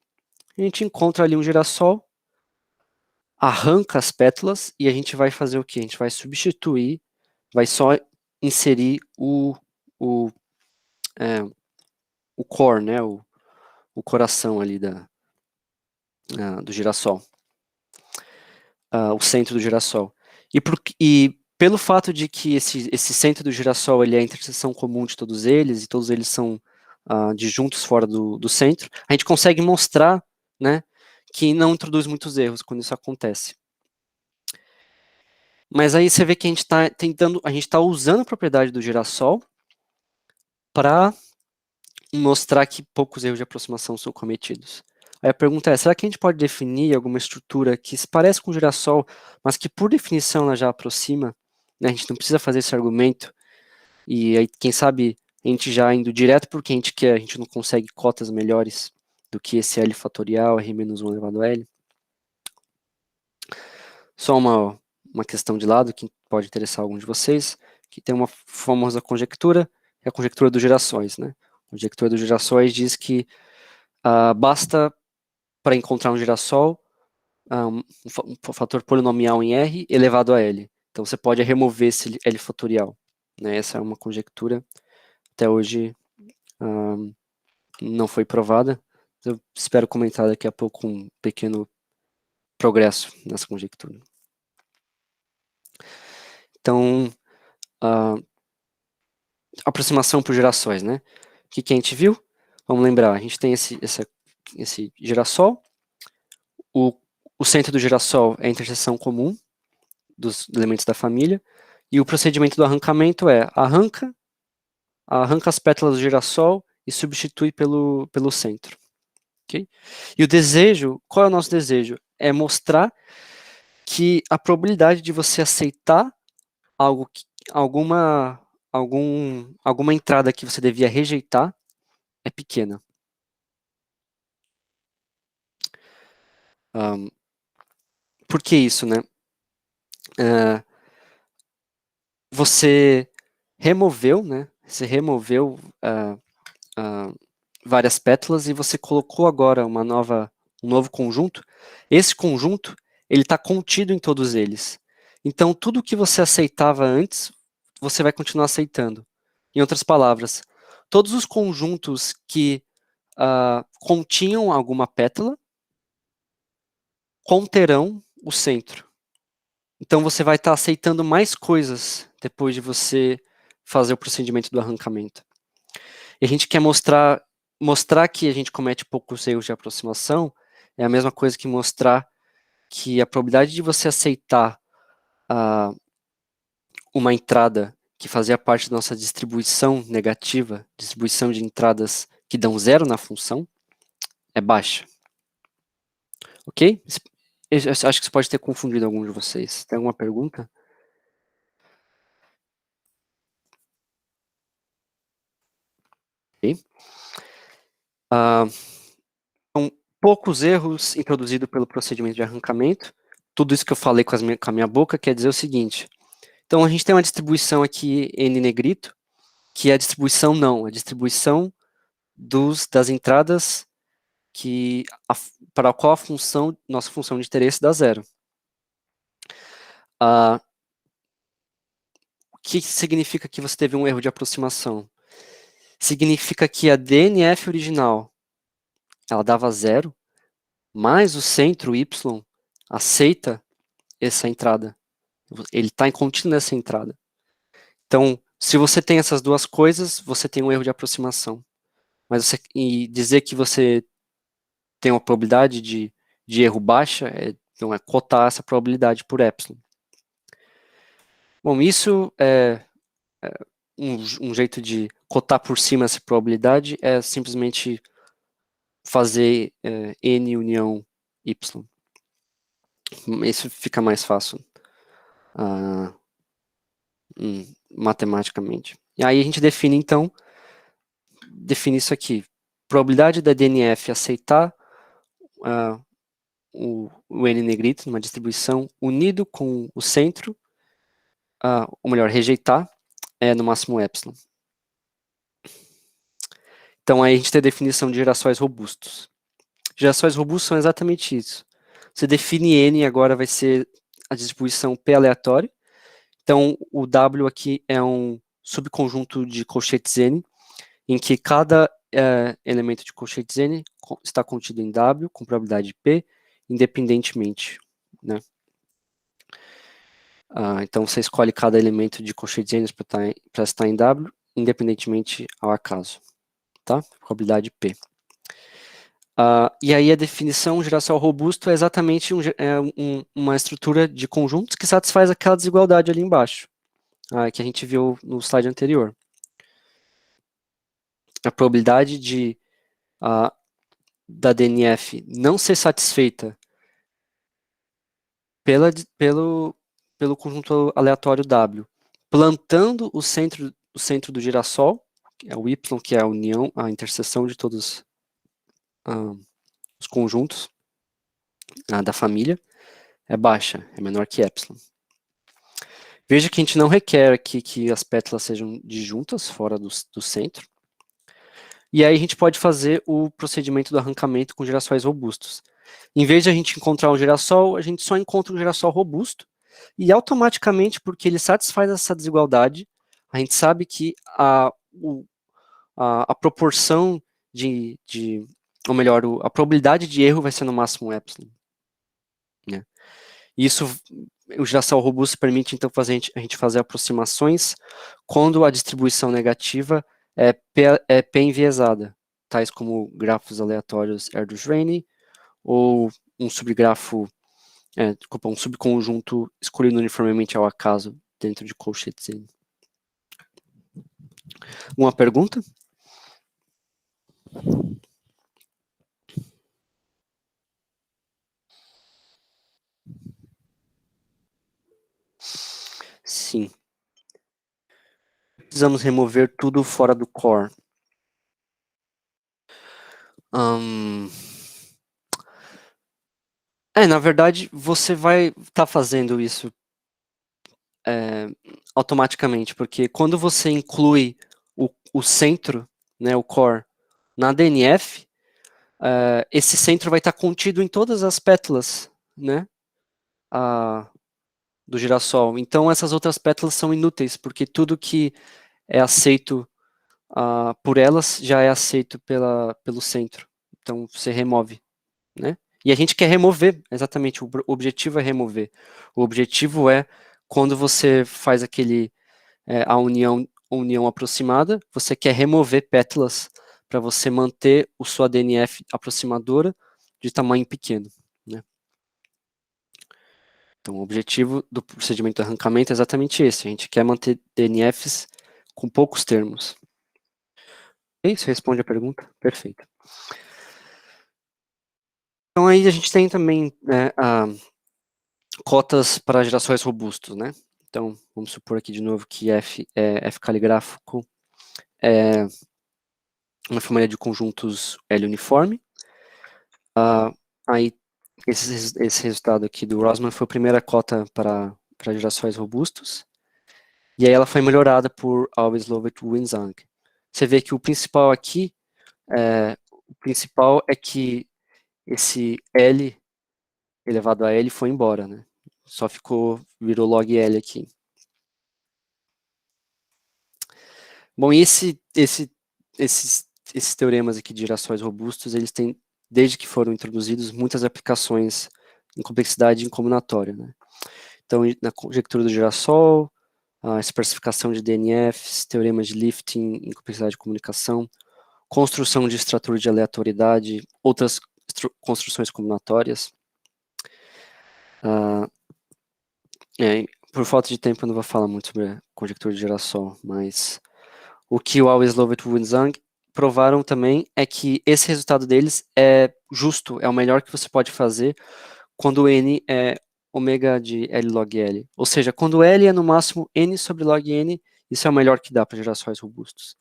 a gente encontra ali um girassol, arranca as pétalas e a gente vai fazer o quê? A gente vai substituir, vai só inserir o core, né? O coração ali do girassol. O centro do girassol. E pelo fato de que esse centro do girassol ele é a interseção comum de todos eles, e todos eles são disjuntos fora do centro, a gente consegue mostrar, né, que não introduz muitos erros quando isso acontece. Mas aí você vê que a gente está usando a propriedade do girassol para mostrar que poucos erros de aproximação são cometidos. Aí a pergunta é, será que a gente pode definir alguma estrutura que se parece com o girassol, mas que por definição ela já aproxima, né? A gente não precisa fazer esse argumento, e aí quem sabe a gente já indo direto porque a gente quer, a gente não consegue cotas melhores do que esse L fatorial, R menos 1 elevado a L. Só uma questão de lado que pode interessar algum de vocês, que tem uma famosa conjectura, que é a conjectura dos girassóis, né? A conjectura dos girassóis diz que basta para encontrar um girassol um fator polinomial em R elevado a L. Então você pode remover esse L fatorial, né? Essa é uma conjectura, até hoje não foi provada. Eu espero comentar daqui a pouco um pequeno progresso nessa conjectura. Então, aproximação por girassóis, né? O que a gente viu? Vamos lembrar, a gente tem esse girassol, o centro do girassol é a interseção comum dos elementos da família, e o procedimento do arrancamento é arranca as pétalas do girassol e substitui pelo centro. Okay? E o desejo, qual é o nosso desejo? É mostrar que a probabilidade de você aceitar alguma entrada que você devia rejeitar é pequena. Por que isso, né? Você removeu, né? Você removeu várias pétalas e você colocou agora um novo conjunto. Esse conjunto, ele está contido em todos eles. Então, tudo que você aceitava antes, você vai continuar aceitando. Em outras palavras, todos os conjuntos que continham alguma pétala conterão o centro. Então, você vai estar aceitando mais coisas depois de você fazer o procedimento do arrancamento. E a gente quer mostrar que a gente comete poucos erros de aproximação é a mesma coisa que mostrar que a probabilidade de você aceitar uma entrada que fazia parte da nossa distribuição negativa, distribuição de entradas que dão zero na função, é baixa. Ok? Eu acho que isso pode ter confundido algum de vocês. Tem alguma pergunta? Okay? Então, poucos erros introduzidos pelo procedimento de arrancamento. Tudo isso que eu falei com a minha boca quer dizer o seguinte. Então, a gente tem uma distribuição aqui N negrito, que é a distribuição a distribuição das entradas para a qual nossa função de interesse dá zero. O que significa que você teve um erro de aproximação? Significa que a DNF original, ela dava zero, mas o centro Y aceita essa entrada. Ele está contido nessa entrada. Então, se você tem essas duas coisas, você tem um erro de aproximação. E dizer que você tem uma probabilidade de erro baixa, então é cotar essa probabilidade por epsilon. Bom, isso é um jeito de cotar por cima essa probabilidade, é simplesmente fazer N união Y. Isso fica mais fácil matematicamente. E aí a gente define, então, isso aqui. Probabilidade da DNF aceitar o N negrito numa distribuição unido com o centro, ou melhor, rejeitar, no máximo epsilon. Então aí a gente tem a definição de girassóis robustos. Girassóis robustos são exatamente isso. Você define N e agora vai ser a distribuição P aleatória. Então o W aqui é um subconjunto de colchetes N, em que cada elemento de colchetes N está contido em W, com probabilidade P, independentemente, né? Então você escolhe cada elemento de colchetes N para estar em W, independentemente ao acaso, tá? Probabilidade P. E aí a definição girassol robusto é exatamente uma estrutura de conjuntos que satisfaz aquela desigualdade ali embaixo, que a gente viu no slide anterior. A probabilidade da DNF não ser satisfeita pelo conjunto aleatório W, plantando o centro do girassol, que é o Y, que é a união, a interseção de todos os conjuntos da família, é baixa, é menor que epsilon. Veja que a gente não requer aqui que as pétalas sejam disjuntas, fora do centro. E aí a gente pode fazer o procedimento do arrancamento com girassóis robustos. Em vez de a gente encontrar um girassol, a gente só encontra um girassol robusto, e automaticamente, porque ele satisfaz essa desigualdade, a gente sabe que a proporção ou melhor, a probabilidade de erro vai ser no máximo epsilon. Né? Isso, o girassol robusto permite, então, a gente fazer aproximações quando a distribuição negativa é P enviesada, tais como grafos aleatórios Erdős-Rényi, ou um subconjunto escolhido uniformemente ao acaso dentro de colchetes N. Uma pergunta? Sim. Precisamos remover tudo fora do core. Na verdade, você vai estar fazendo isso automaticamente, porque quando você inclui o centro, né, o core, na DNF, esse centro vai estar contido em todas as pétalas, né, do girassol. Então, essas outras pétalas são inúteis, porque tudo que é aceito por elas já é aceito pelo centro. Então, você remove, né? E a gente quer remover, exatamente, o objetivo é remover. O objetivo é, quando você faz a união aproximada, você quer remover pétalas para você manter a sua DNF aproximadora de tamanho pequeno. Né? Então, o objetivo do procedimento de arrancamento é exatamente esse. A gente quer manter DNFs com poucos termos. Isso responde a pergunta? Perfeito. Então, aí a gente tem também cotas para girassóis robustos, né? Então, vamos supor aqui de novo que F caligráfico é uma família de conjuntos L uniforme. Aí, esse resultado aqui do Rosman foi a primeira cota para girassóis robustos. E aí ela foi melhorada por Always Lovett Wenzang. Você vê que o principal aqui, é que esse L elevado a L foi embora, né? Só virou log L aqui. Bom, e esses teoremas aqui de girassóis robustos, eles têm, desde que foram introduzidos, muitas aplicações em complexidade e em combinatória, né? Então, na conjectura do girassol, a especificação de DNFs, teoremas de Lifting em complexidade de comunicação, construção de estrutura de aleatoriedade, outras construções combinatórias. Por falta de tempo, eu não vou falar muito sobre a conjectura de girassol, mas o que o Always Lovett Wenzang provaram também é que esse resultado deles é justo, é o melhor que você pode fazer quando N é ômega de L log L. Ou seja, quando L é no máximo N sobre log N, isso é o melhor que dá para girassóis robustos.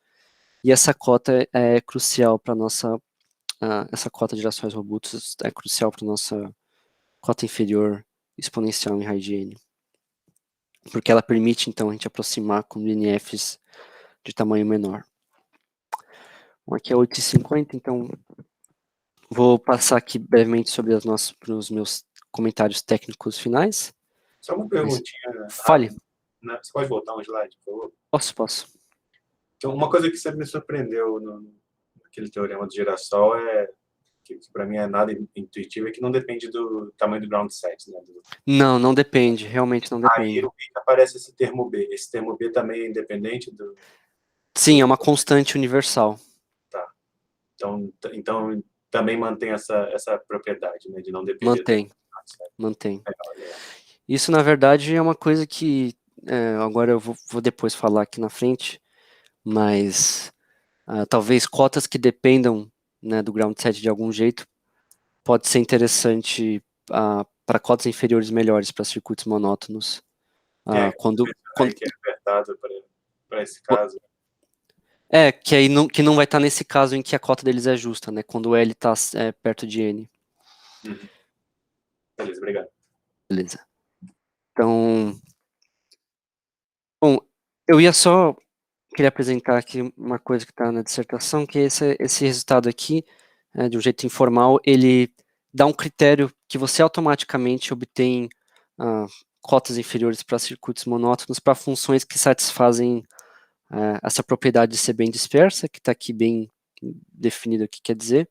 E essa cota é crucial para nossa... essa cota de girassóis robustos é crucial para nossa cota inferior exponencial em raiz de N. Porque ela permite, então, a gente aproximar com DNFs de tamanho menor. Bom, aqui é 8h50, então vou passar aqui brevemente sobre os meus comentários técnicos finais. Só uma perguntinha. Fale. Você pode voltar um slide, por favor? Posso. Então, uma coisa que sempre me surpreendeu naquele teorema do girassol que para mim é nada intuitivo, é que não depende do tamanho do ground set, né? Não depende, realmente não depende. Aí aparece esse termo B. Esse termo B também é independente do... Sim, é uma constante universal. Tá. Então também mantém essa propriedade, né? De não depender. Mantém. Isso, na verdade, é uma coisa que agora eu vou depois falar aqui na frente, mas talvez cotas que dependam, né, do ground set de algum jeito pode ser interessante para cotas inferiores melhores, para circuitos monótonos. Quando que é apertado para esse caso. Que não vai estar nesse caso em que a cota deles é justa, né? Quando o L está perto de N. Beleza, obrigado. Beleza. Então, bom, eu queria apresentar aqui uma coisa que está na dissertação, que é esse resultado aqui, de um jeito informal, ele dá um critério que você automaticamente obtém cotas inferiores para circuitos monótonos para funções que satisfazem essa propriedade de ser bem dispersa, que está aqui bem definido o que quer dizer.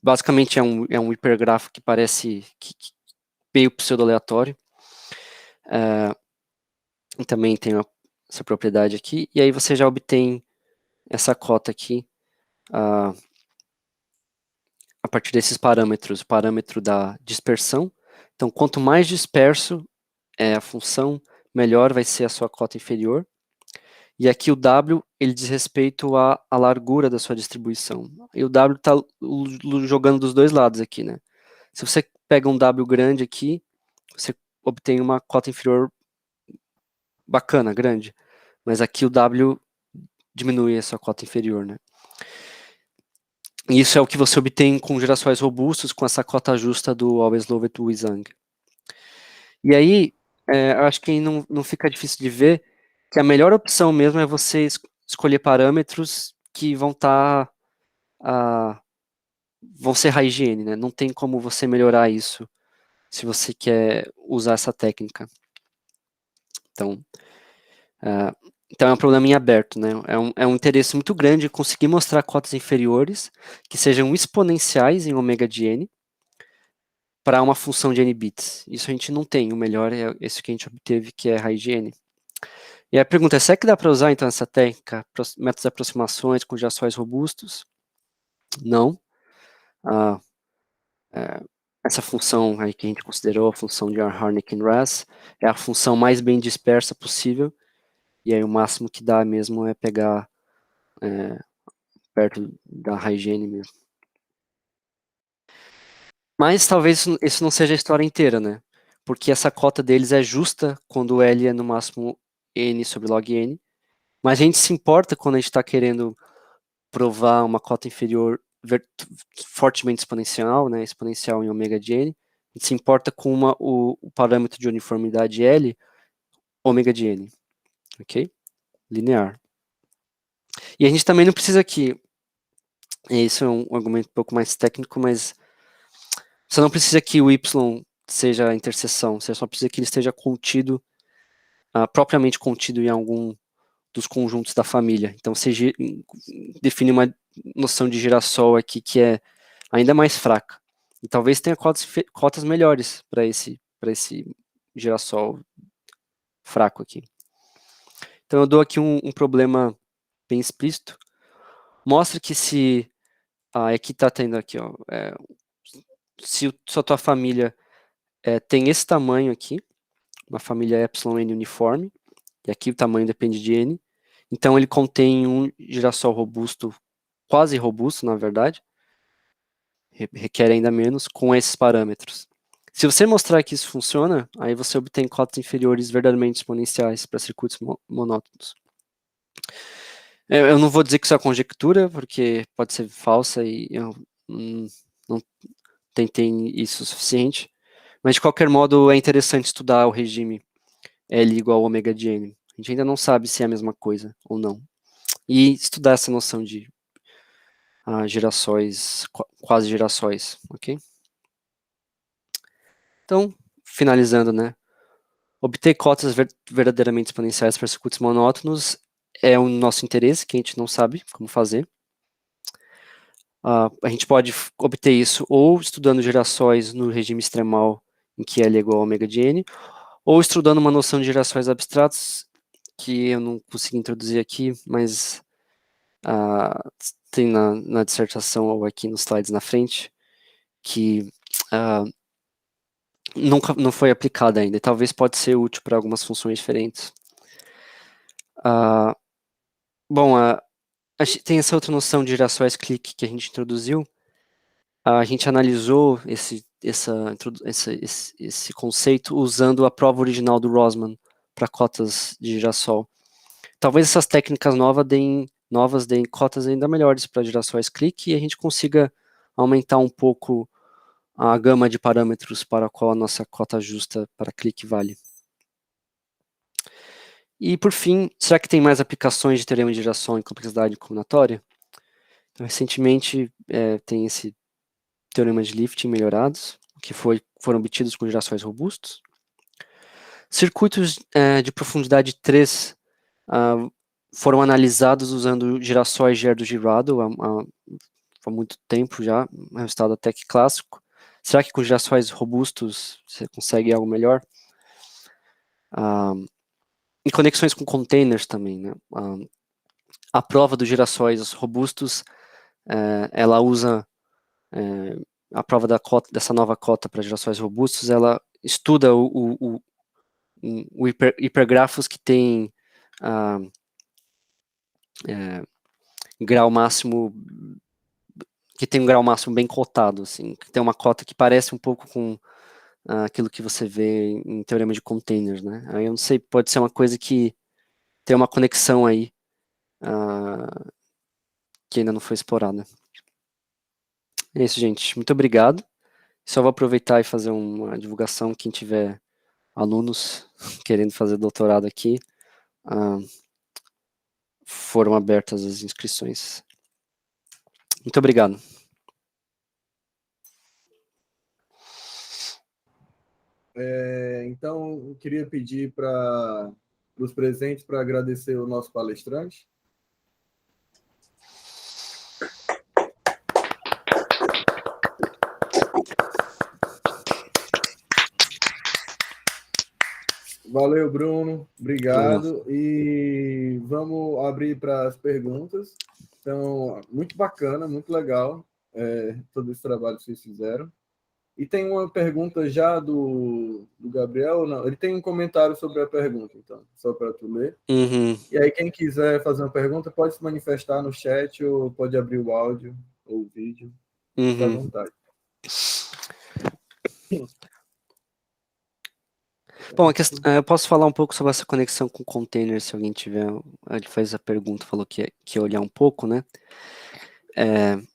Basicamente é um hipergrafo que parece meio pseudo-aleatório. E também tem essa propriedade aqui, e aí você já obtém essa cota aqui a partir desses parâmetros, o parâmetro da dispersão. Então, quanto mais disperso é a função, melhor vai ser a sua cota inferior. E aqui o W, ele diz respeito à largura da sua distribuição. E o W está jogando dos dois lados aqui, né? Se você pega um W grande aqui, você obtém uma cota inferior bacana, grande. Mas aqui o W diminui a sua cota inferior, né? E isso é o que você obtém com girassóis robustos, com essa cota justa do Always Lovett Wenzang. E aí, eu acho que não fica difícil de ver que a melhor opção mesmo é você escolher parâmetros que vão ser raiz de N, né? Não tem como você melhorar isso se você quer usar essa técnica. Então é um problema em aberto, né? É um interesse muito grande conseguir mostrar cotas inferiores que sejam exponenciais em ômega de N para uma função de N bits. Isso a gente não tem. O melhor é esse que a gente obteve, que é raiz de N. E a pergunta é, será que dá para usar, então, essa técnica, métodos de aproximações com girassóis robustos? Não. Essa função aí que a gente considerou, a função de Harnack-Raz, é a função mais bem dispersa possível, e aí o máximo que dá mesmo é pegar perto da raiz de N mesmo. Mas talvez isso não seja a história inteira, né? Porque essa cota deles é justa quando o L é no máximo N sobre log N, mas a gente se importa quando a gente está querendo provar uma cota inferior fortemente exponencial, né, exponencial em ômega de n, a gente se importa com o parâmetro de uniformidade L, ômega de n, ok? Linear. E a gente também não precisa aqui, isso é um argumento um pouco mais técnico, mas você não precisa que o y seja a interseção, você só precisa que ele esteja contido, propriamente contido em algum dos conjuntos da família. Então você define uma noção de girassol aqui que é ainda mais fraca. E talvez tenha cotas melhores para esse girassol fraco aqui. Então eu dou aqui um problema bem explícito. Mostra que se aqui está tendo aqui, ó, se a tua família tem esse tamanho aqui, uma família εn uniforme, e aqui o tamanho depende de n, então ele contém um girassol robusto, quase robusto, na verdade, requer ainda menos, com esses parâmetros. Se você mostrar que isso funciona, aí você obtém cotas inferiores verdadeiramente exponenciais para circuitos monótonos. Eu não vou dizer que isso é conjectura, porque pode ser falsa e eu não tentei isso o suficiente, mas de qualquer modo é interessante estudar o regime L igual a ômega de n. A gente ainda não sabe se é a mesma coisa ou não. E estudar essa noção de girassóis, quase girassóis, ok? Então, finalizando, né? Obter cotas verdadeiramente exponenciais para circuitos monótonos é o nosso interesse, que a gente não sabe como fazer. A gente pode obter isso ou estudando girassóis no regime extremal, em que L é igual a ômega de n, ou estudando uma noção de girassóis abstratos, que eu não consegui introduzir aqui, mas tem na dissertação ou aqui nos slides na frente, que não foi aplicada ainda, e talvez pode ser útil para algumas funções diferentes. Bom, tem essa outra noção de girassóis clique que a gente introduziu. A gente analisou esse conceito usando a prova original do Rosman para cotas de girassol. Talvez essas técnicas novas deem cotas ainda melhores para girassóis clique e a gente consiga aumentar um pouco a gama de parâmetros para a qual a nossa cota justa para clique vale. E, por fim, será que tem mais aplicações de teorema de girassol em complexidade combinatória? Então, recentemente, tem esse teorema de Lifting melhorados, que foram obtidos com girassóis robustos. Circuitos de profundidade 3 foram analisados usando girassóis de Erdo-Girado há muito tempo já, um resultado até que clássico. Será que com girassóis robustos você consegue algo melhor? E conexões com containers também, né? A prova dos girassóis robustos, ela usa a prova dessa nova cota para girassóis robustos, ela estuda o hipergrafos que tem grau máximo, que tem um grau máximo bem cotado, assim, que tem uma cota que parece um pouco com aquilo que você vê em teorema de containers, né? Aí eu não sei, pode ser uma coisa que tem uma conexão aí que ainda não foi explorada. É isso, gente. Muito obrigado. Só vou aproveitar e fazer uma divulgação. Quem tiver alunos querendo fazer doutorado aqui, foram abertas as inscrições. Muito obrigado. Então, eu queria pedir para os presentes para agradecer o nosso palestrante. Valeu, Bruno. Obrigado. E vamos abrir para as perguntas. Então, muito bacana, muito legal todo esse trabalho que vocês fizeram. E tem uma pergunta já do Gabriel. Não, ele tem um comentário sobre a pergunta, então, só para tu ler. E aí, quem quiser fazer uma pergunta, pode se manifestar no chat ou pode abrir o áudio ou o vídeo. Fica à vontade. Bom, eu posso falar um pouco sobre essa conexão com container, se alguém tiver. Ele fez a pergunta, falou que ia olhar um pouco, né?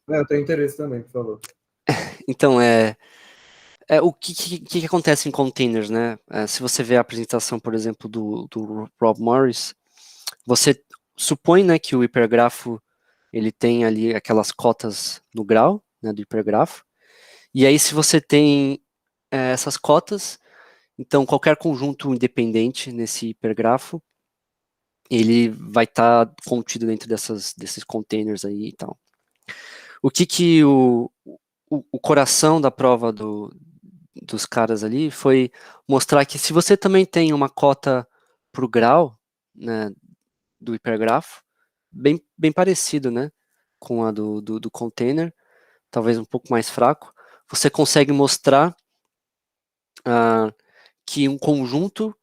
Eu tenho interesse também, por favor. Então, o que acontece em containers, né? Se você vê a apresentação, por exemplo, do Rob Morris, você supõe, né, que o hipergrafo ele tem ali aquelas cotas no grau, né, do hipergrafo, e aí se você tem essas cotas, então qualquer conjunto independente nesse hipergrafo, ele vai estar contido dentro desses containers aí e tal. O que o coração da prova dos caras ali foi mostrar que se você também tem uma cota para o grau, né, do hipergrafo, bem parecido, né, com a do container, talvez um pouco mais fraco, você consegue mostrar que um conjunto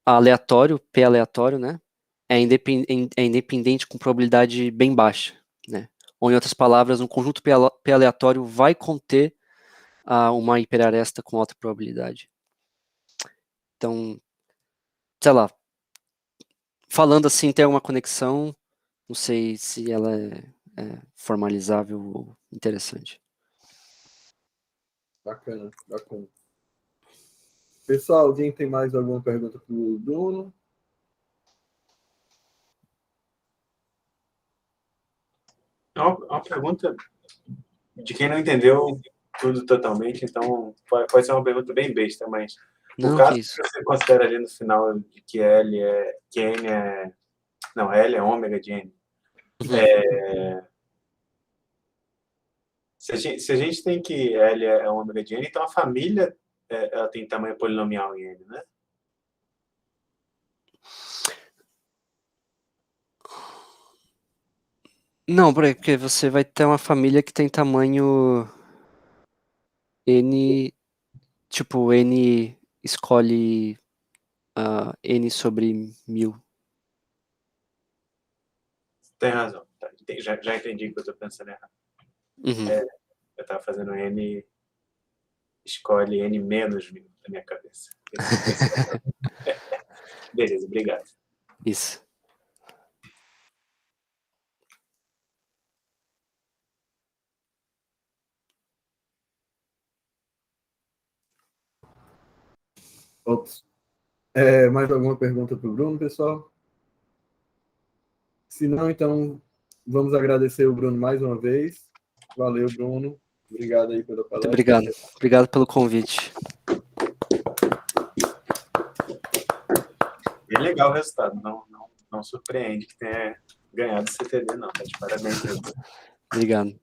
aleatório, P aleatório, né, é independente com probabilidade bem baixa, né? Ou, em outras palavras, um conjunto P aleatório vai conter uma hiperaresta com alta probabilidade. Então, sei lá, falando assim, tem alguma conexão, não sei se ela é formalizável ou interessante. Bacana. Pessoal, alguém tem mais alguma pergunta para o Bruno? Uma pergunta de quem não entendeu tudo totalmente, então pode ser uma pergunta bem besta, mas Não, o caso que que isso. você considera ali no final de que L que N não, L é ômega de N. Se a gente tem que L é ômega de N, então a família ela tem tamanho polinomial em N, né? Não, porque você vai ter uma família que tem tamanho N, tipo, N escolhe N sobre 1000. Tem razão. Tá, já entendi que eu estou pensando errado. Uhum. Eu estava fazendo N, escolhe N menos 1000 na minha cabeça. Beleza, obrigado. Isso. Ops. Mais alguma pergunta para o Bruno, pessoal? Se não, então vamos agradecer o Bruno mais uma vez. Valeu, Bruno. Obrigado aí pela Muito palestra. obrigado. Obrigado pelo convite. Bem legal o resultado. Não surpreende que tenha ganhado o CTD, não. Tá de parabéns mesmo. Obrigado.